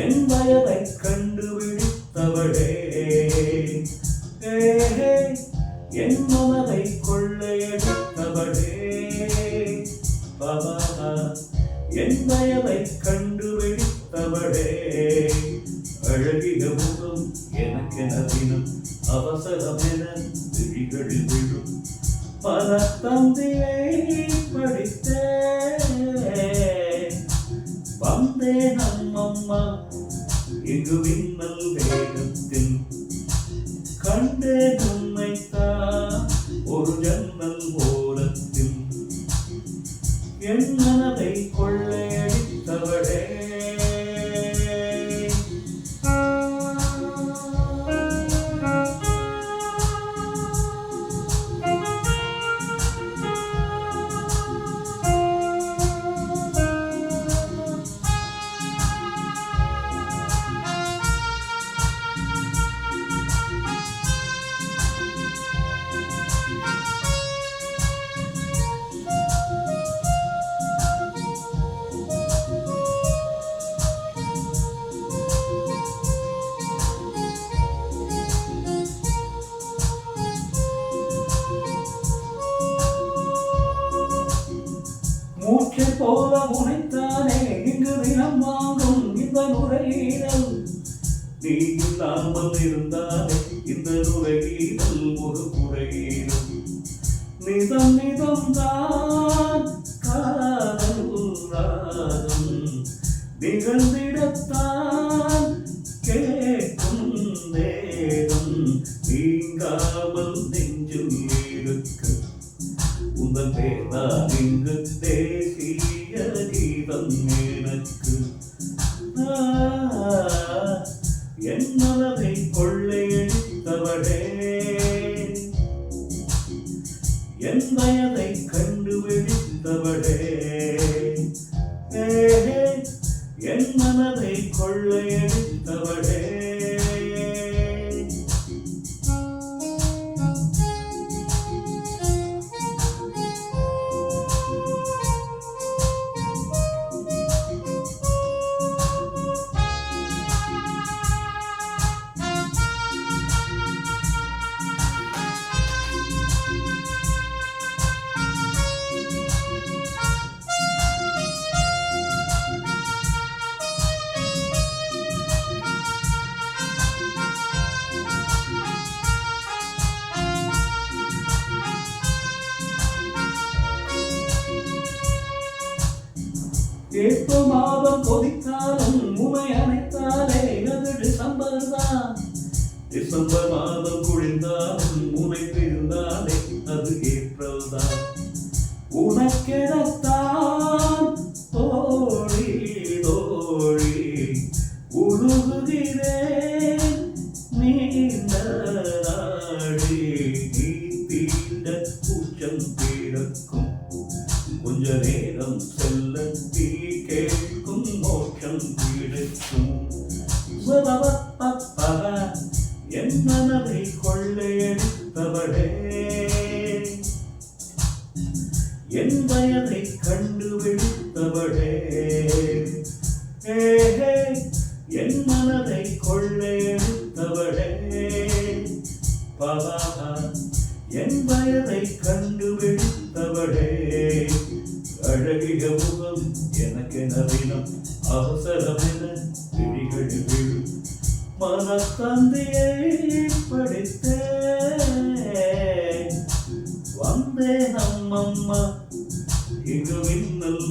என் வயதை கண்டுபிடித்தவளே, என் மனதை கொள்ளையடித்தவளே, என் வயதை கண்டுபிடித்தவளே, அழகிய முகம் எனக்கென தினம் அவசரமென விழிகளில் விழும் பல தந்தையை படித்தே வந்தேன் அம்மம்மா இங்கு மின்னல் வேகத்தில் கண்டேன் உன்னைத்தான் ஒரு ஜன்னல் ஓரத்தில் என் மனதை கொள்ளையடித்தவளே. மூச்சை போல உனைத்தானே இங்கு தினம் வாங்கும் இந்த நுரையீரல், நீ இல்லாமல் இருந்தாலே இந்த நுரையீரல் ஒரு குறையீரல். நிதம் நிதம் தான் காதல் ராகம் நிகழ்ந்திடத்தான் கேட்கும் நேரம், நீங்காமல் நெஞ்சில் இருக்கு உங்கள் பேர்தான் இங்கு தேசிய கீதம் எனக்கு. என் மனதை கொள்ளையடித்தவளே, என் வயதை கண்டுபிடித்தவளே, என் மனதை கொள்ளையடித்தவளே. ஏப்ரோ மாதம் கொதித்தாலும் உமை அணைத்தாலே அது டிசம்பர் தான், டிசம்பர் மாதம் குளிர்ந்தாலும் உனை பிரிந்தாலே அது ஏப்ரல் தான். உனக்கெனத்தான் தோழி தோழி உருகுகிறேன் நீண்ட நாடி, நீ தீண்ட கூச்சம் கிடக்கும் கொஞ்ச நேரம் செல்ல தீ கேட்கும் மோட்சம் கிடைக்கும். என் மனதை கொள்ளையடித்தவளே, என் வயதை கண்டுபிடித்தவளே, என் மனதை கொள்ளையடித்தவளே, என் வயதை கண்டுபிடித்தவளே, அழகிய முகம் எனக்கென தினம் அவசரமென விழிகளில் விழும் மனத்தந்தையை படித்தே வந்தேன் அம்மம்மா இங்கு மின்னல்